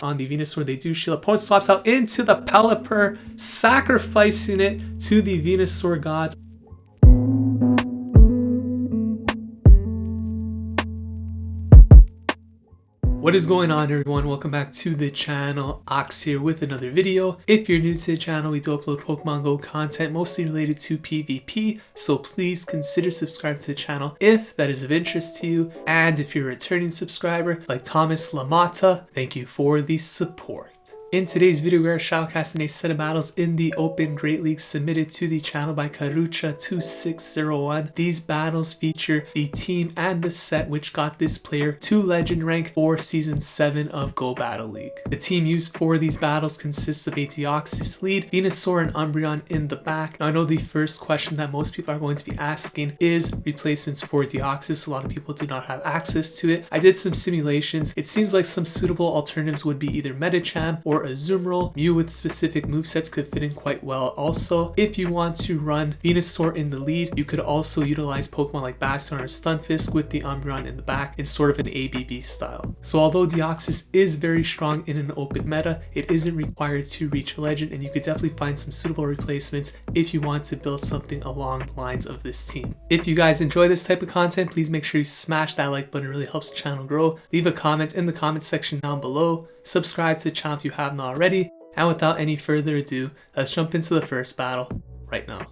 On the Venusaur, they do shield. Opponent swaps out into the Pelipper, sacrificing it to the Venusaur gods. What is going on, everyone? Welcome back to the channel. Ox here with another video. If you're new to the channel, we do upload Pokemon Go content mostly related to PvP, so please consider subscribing to the channel if that is of interest to you. And if you're a returning subscriber like Thomas Lamata, thank you for the support. In today's video, we are shoutcasting a set of battles in the Open Great League submitted to the channel by Karucha2601. These battles feature the team and the set which got this player to Legend rank for Season 7 of Go Battle League. The team used for these battles consists of a Deoxys lead, Venusaur and Umbreon in the back. Now, I know the first question that most people are going to be asking is replacements for Deoxys. A lot of people do not have access to it. I did some simulations. It seems like some suitable alternatives would be either Medicham or Azumarill. Mew with specific movesets could fit in quite well. Also, if you want to run Venusaur in the lead, you could also utilize Pokemon like Bastiodon or Stunfisk with the Umbreon in the back in sort of an ABB style. So although Deoxys is very strong in an open meta, it isn't required to reach Legend, and you could definitely find some suitable replacements if you want to build something along the lines of this team. If you guys enjoy this type of content, please make sure you smash that like button. It really helps the channel grow. Leave a comment in the comment section down below. Subscribe to the channel if you haven't already. And without any further ado, let's jump into the first battle right now.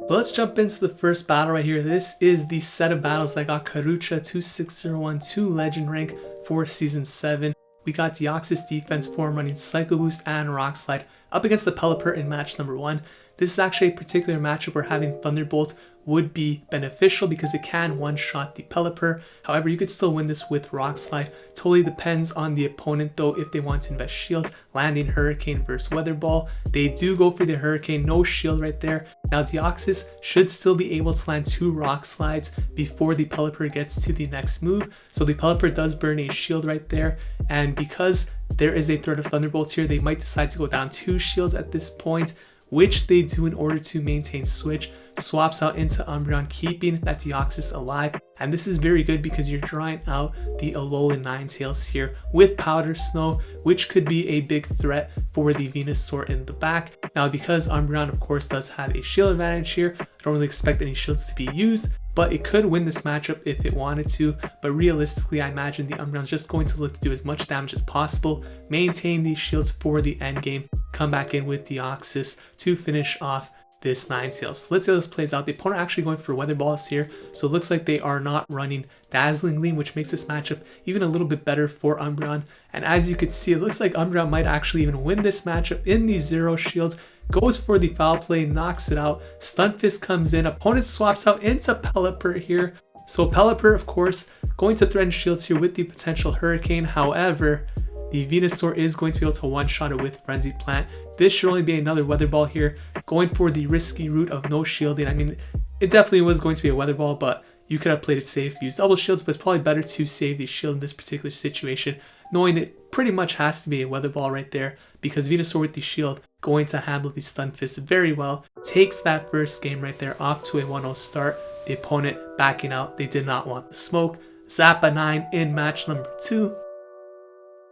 So let's jump into the first battle right here. This is the set of battles that got Karucha2601 to Legend rank for Season 7. We got Deoxys defense form running Psycho Boost and Rock Slide up against the Pelipper in match number 1. This is actually a particular matchup where having Thunderbolt would be beneficial because it can one-shot the Pelipper. However, you could still win this with Rock Slide. Totally depends on the opponent though if they want to invest shields, landing Hurricane versus Weather Ball. They do go for the Hurricane, no shield right there. Now Deoxys should still be able to land 2 Rock Slides before the Pelipper gets to the next move. So the Pelipper does burn a shield right there, and because there is a threat of Thunderbolts here, they might decide to go down 2 shields at this point, which they do in order to maintain switch. Swaps out into Umbreon, keeping that Deoxys alive. And this is very good because you're drawing out the Alolan Ninetales here with Powder Snow, which could be a big threat for the Venusaur in the back. Now, because Umbreon, of course, does have a shield advantage here, I don't really expect any shields to be used, but it could win this matchup if it wanted to. But realistically, I imagine the Umbreon's just going to look to do as much damage as possible, maintain these shields for the end game, come back in with Deoxys to finish off this Ninetales. So let's see how this plays out. The opponent actually going for Weather Balls here, so it looks like they are not running Dazzling Gleam, which makes this matchup even a little bit better for Umbreon. And as you can see, it looks like Umbreon might actually even win this matchup in the 0 shields. Goes for the foul play, knocks it out. Stunfisk comes in. Opponent swaps out into Pelipper here. So Pelipper, of course, going to threaten shields here with the potential Hurricane. However, the Venusaur is going to be able to one-shot it with Frenzy Plant. This should only be another Weather Ball here, going for the risky route of no shielding. I mean, it definitely was going to be a Weather Ball, but you could have played it safe, use double shields, but it's probably better to save the shield in this particular situation, knowing it pretty much has to be a Weather Ball right there, because Venusaur with the shield going to handle the Stunfisk very well. Takes that first game right there off to a 1-0 start. The opponent backing out. They did not want the smoke. Zappa 9 in match number 2.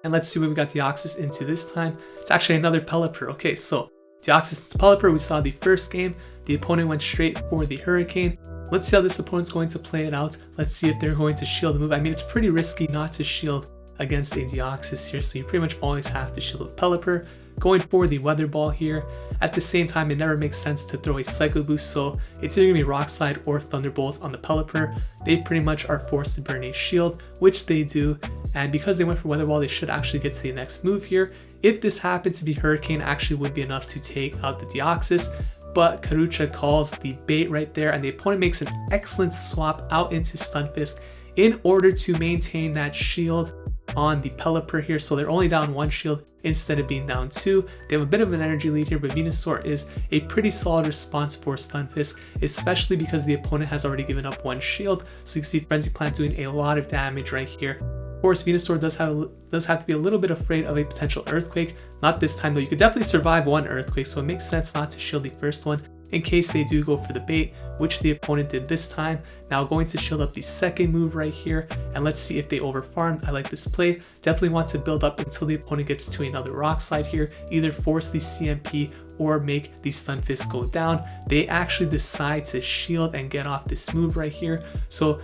And let's see what we got Deoxys into this time. It's actually another Pelipper. Okay, so Deoxys to Pelipper, we saw the first game. The opponent went straight for the Hurricane. Let's see how this opponent's going to play it out. Let's see if they're going to shield the move. I mean, it's pretty risky not to shield against a Deoxys here, so you pretty much always have to shield with Pelipper. Going for the Weather Ball here. At the same time, it never makes sense to throw a Psycho Boost, so it's either going to be Rock Slide or Thunderbolt on the Pelipper. They pretty much are forced to burn a shield, which they do, and because they went for Weather Ball, they should actually get to the next move here. If this happened to be Hurricane, actually would be enough to take out the Deoxys, but Karucha calls the bait right there, and the opponent makes an excellent swap out into Stunfisk in order to maintain that shield on the Pelipper here. So they're only down 1 shield instead of being down 2. They have a bit of an energy lead here, but Venusaur is a pretty solid response for Stunfisk, especially because the opponent has already given up 1 shield. So you can see Frenzy Plant doing a lot of damage right here. Of course, Venusaur does have to be a little bit afraid of a potential Earthquake. Not this time though. You could definitely survive 1 Earthquake, so it makes sense not to shield the first one. in case they do go for the bait, which the opponent did this time. Now going to shield up the second move right here, and let's see if they overfarmed. I like this play. Definitely want to build up until the opponent gets to another rock slide here, either force the CMP or make the Stunfisk go down. They actually decide to shield and get off this move right here, so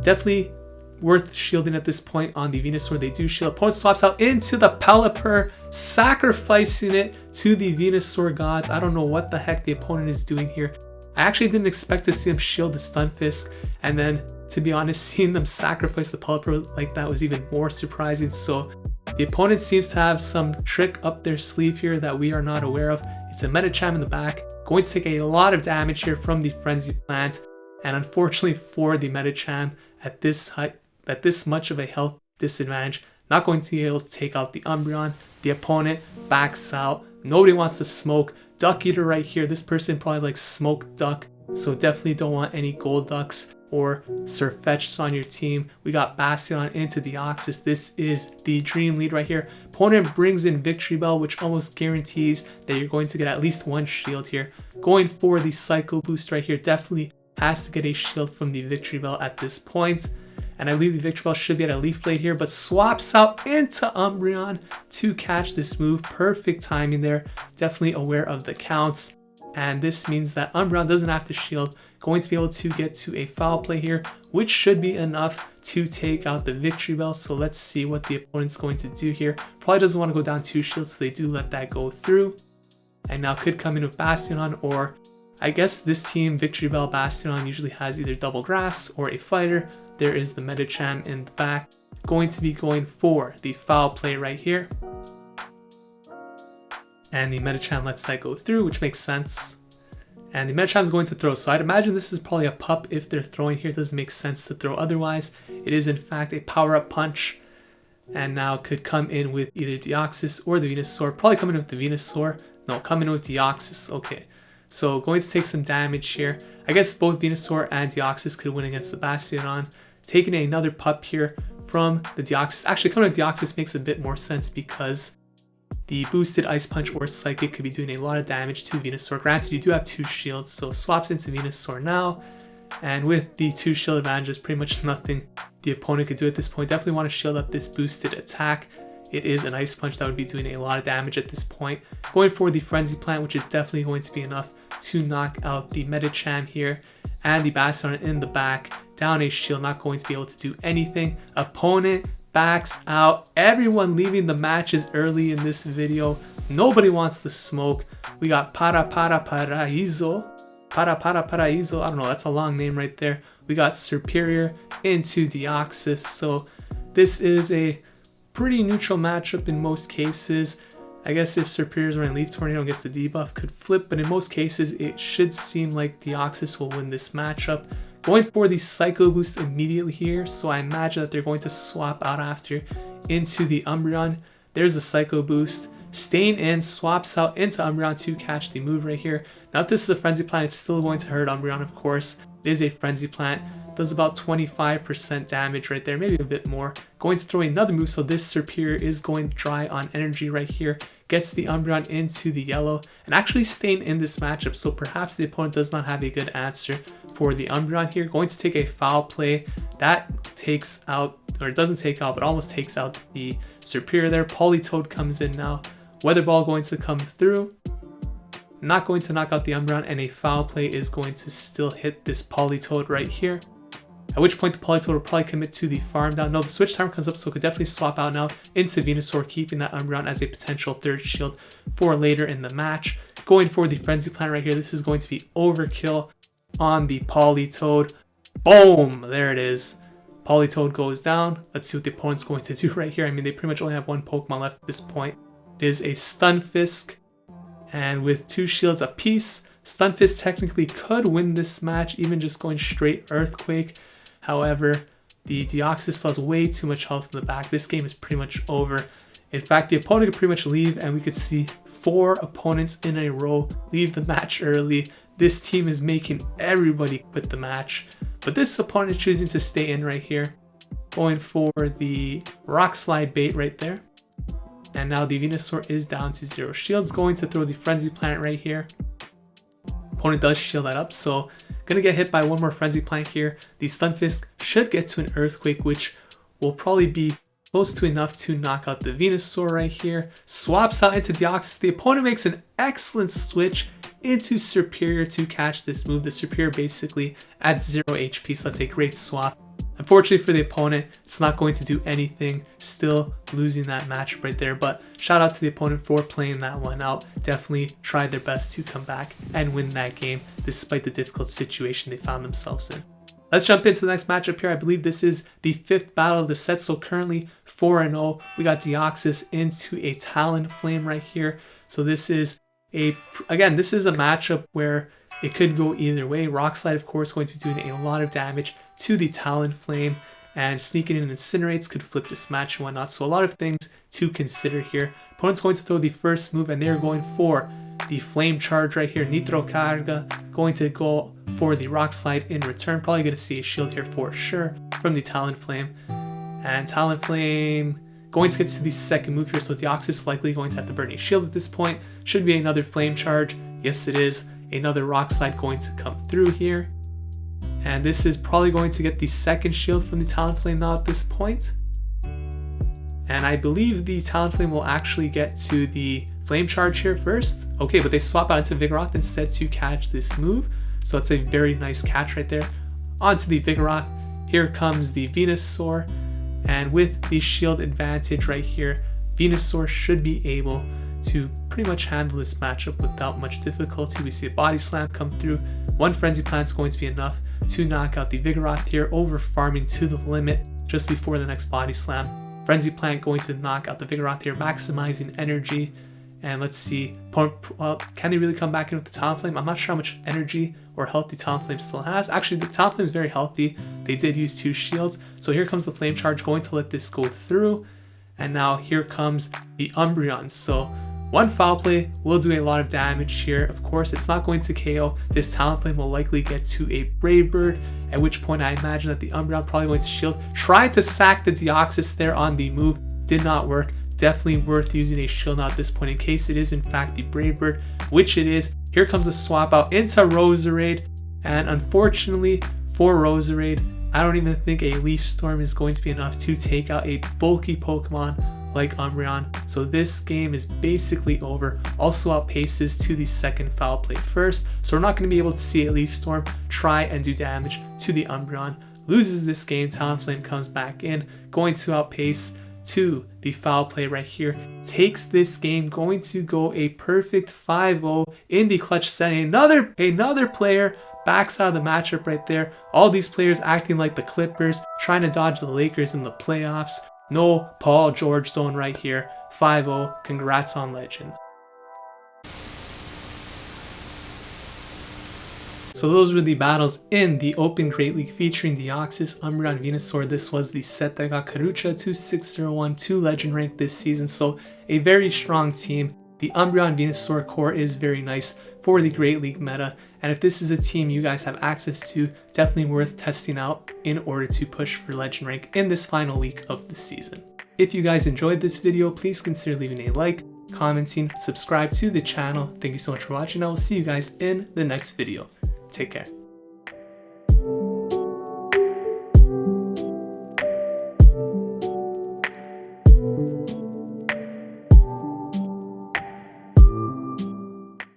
definitely worth shielding at this point on the Venusaur. They do shield. Opponent swaps out into the Pelipper, sacrificing it to the Venusaur gods. I don't know what the heck the opponent is doing here. I actually didn't expect to see him shield the Stunfisk, and then to be honest, seeing them sacrifice the Pelipper like that was even more surprising. So the opponent seems to have some trick up their sleeve here that we are not aware of. It's a Medicham in the back, going to take a lot of damage here from the Frenzy Plant, and unfortunately for the Medicham at this height, at this much of a health disadvantage, not going to be able to take out the Umbreon. The opponent backs out. Nobody wants to smoke. Duck Eater right here. This person probably likes Smoke Duck, so definitely don't want any Gold Ducks or Surfetchs on your team. We got Bastiodon into Deoxys. This is the dream lead right here. Opponent brings in Victreebel, which almost guarantees that you're going to get at least one shield here. Going for the Psycho Boost right here. Definitely has to get a shield from the Victreebel at this point. And I believe the Victreebel should be at a Leaf Blade here, but swaps out into Umbreon to catch this move. Perfect timing there. Definitely aware of the counts. And this means that Umbreon doesn't have to shield. Going to be able to get to a foul play here, which should be enough to take out the Victreebel. So let's see what the opponent's going to do here. Probably doesn't want to go down 2 shields, so they do let that go through. And now could come in with Bastiodon, or I guess this team, Victreebel, Bastiodon, usually has either double grass or a fighter. There is the Medicham in the back, going to be going for the foul play right here. And the Medicham lets that go through, which makes sense. And the Medicham is going to throw, so I'd imagine this is probably a pup if they're throwing here. It doesn't make sense to throw otherwise. It is in fact a power-up punch, and now could come in with either Deoxys or the Venusaur. Probably coming in with the Venusaur. No, coming in with Deoxys. Okay. So going to take some damage here. I guess both Venusaur and Deoxys could win against the Bastiodon. Taking another pup here from the Deoxys. Actually, coming to Deoxys makes a bit more sense because the boosted Ice Punch or Psychic could be doing a lot of damage to Venusaur. Granted, you do have 2 shields, so swaps into Venusaur now. And with the 2 shield advantages, pretty much nothing the opponent could do at this point. Definitely want to shield up this boosted attack. It is an Ice Punch that would be doing a lot of damage at this point. Going for the Frenzy Plant, which is definitely going to be enough to knock out the Medicham here. And the Bastiodon in the back, down a shield, not going to be able to do anything. Opponent backs out. Everyone leaving the matches early in this video. Nobody wants to smoke. We got paraparaparaiso. Paraparaparaiso. I don't know, that's a long name right there. We got Serperior into Deoxys. So this is a pretty neutral matchup in most cases. I guess if Serperior's running Leaf Tornado and gets the debuff, could flip, but in most cases it should seem like Deoxys will win this matchup. Going for the Psycho Boost immediately here, so I imagine that they're going to swap out after into the Umbreon. There's the Psycho Boost. Staying in, swaps out into Umbreon to catch the move right here. Now if this is a Frenzy Plant, it's still going to hurt Umbreon, of course. It is a Frenzy Plant. Does about 25% damage right there, maybe a bit more. Going to throw another move, so this Serperior is going dry on energy right here. Gets the Umbreon into the yellow, and actually staying in this matchup, so perhaps the opponent does not have a good answer for the Umbreon here. Going to take a foul play. That takes out, or it doesn't take out, but almost takes out the Serperior there. Politoed comes in now. Weather Ball going to come through. Not going to knock out the Umbreon, and a foul play is going to still hit this Politoed right here. At which point the Politoed will probably commit to the farm down. No, the switch timer comes up, so it could definitely swap out now into Venusaur, keeping that Umbreon as a potential third shield for later in the match. Going for the Frenzy Plant right here. This is going to be overkill on the Politoed. Boom! There it is. Politoed goes down. Let's see what the opponent's going to do right here. I mean, they pretty much only have 1 Pokemon left at this point. It is a Stunfisk, and with 2 shields apiece, Stunfisk technically could win this match, even just going straight Earthquake. However, the Deoxys still has way too much health in the back. This game is pretty much over. In fact, the opponent could pretty much leave, and we could see 4 opponents in a row leave the match early. This team is making everybody quit the match. But this opponent is choosing to stay in right here. Going for the Rock Slide bait right there. And now the Venusaur is down to 0 shields. Going to throw the Frenzy Plant right here. Opponent does shield that up, so gonna get hit by one more Frenzy Plant here. The Stunfisk should get to an Earthquake, which will probably be close to enough to knock out the Venusaur right here. Swaps out into Deoxys. The opponent makes an excellent switch into Serperior to catch this move. The Serperior basically at 0 HP, so that's a great swap. Unfortunately for the opponent, it's not going to do anything, still losing that matchup right there, but shout out to the opponent for playing that one out. Definitely tried their best to come back and win that game despite the difficult situation they found themselves in. Let's jump into the next matchup here. I believe this is the 5th battle of the set, so currently 4-0. We got Deoxys into a Talonflame right here. So this is a matchup where it could go either way. Rock Slide, of course, going to be doing a lot of damage to the Talonflame, and sneaking in Incinerates could flip this match and whatnot. So a lot of things to consider here. Opponent's going to throw the first move, and they're going for the Flame Charge right here. Nitro Carga going to go for the Rock Slide in return. Probably going to see a shield here for sure from the Talonflame. And Talonflame going to get to the second move here, so Deoxys likely going to have to burn a shield at this point. Should be another Flame Charge. Yes, it is. Another Rock Slide going to come through here. And this is probably going to get the second shield from the Talonflame now at this point. And I believe the Talonflame will actually get to the Flame Charge here first. Okay, but they swap out into Vigoroth instead to catch this move. So it's a very nice catch right there. Onto the Vigoroth. Here comes the Venusaur. And with the shield advantage right here, Venusaur should be able to pretty much handle this matchup without much difficulty. We see a Body Slam come through. One Frenzy Plant is going to be enough to knock out the Vigoroth here, over farming to the limit just before the next Body Slam. Frenzy Plant going to knock out the Vigoroth here, maximizing energy. And let's see, well, can they really come back in with the Talonflame? I'm not sure how much energy or health the Talonflame still has. Actually, the Talonflame is very healthy. They did use 2 shields. So here comes the Flame Charge, going to let this go through. And now here comes the Umbreon. So one Foul Play will do a lot of damage here. Of course, it's not going to KO. This Talonflame will likely get to a Brave Bird, at which point I imagine that the Umbreon probably going to shield. Tried to sack the Deoxys there on the move. Did not work. Definitely worth using a shield now at this point in case it is in fact the Brave Bird, which it is. Here comes a swap out into Roserade, and unfortunately for Roserade, I don't even think a Leaf Storm is going to be enough to take out a bulky Pokemon like Umbreon. So this game is basically over. Also outpaces to the second Foul Play first, so we're not going to be able to see a Leaf Storm try and do damage to the Umbreon. Loses this game. Talonflame comes back in, going to outpace to the Foul Play right here. Takes this game, going to go a perfect 5-0 in the clutch setting. Another player backs out of the matchup right there. All these players acting like the Clippers, trying to dodge the Lakers in the playoffs. No Paul George zone right here. 5-0. Congrats on Legend. So those were the battles in the Open Great League featuring Deoxys, Umbreon, and Venusaur. This was the set that got Karucha to 601 to Legend rank this season. So a very strong team. The Umbreon Venusaur core is very nice for the Great League meta. And if this is a team you guys have access to, definitely worth testing out in order to push for Legend rank in this final week of the season. If you guys enjoyed this video, please consider leaving a like, commenting, subscribe to the channel. Thank you so much for watching. I will see you guys in the next video. Take care.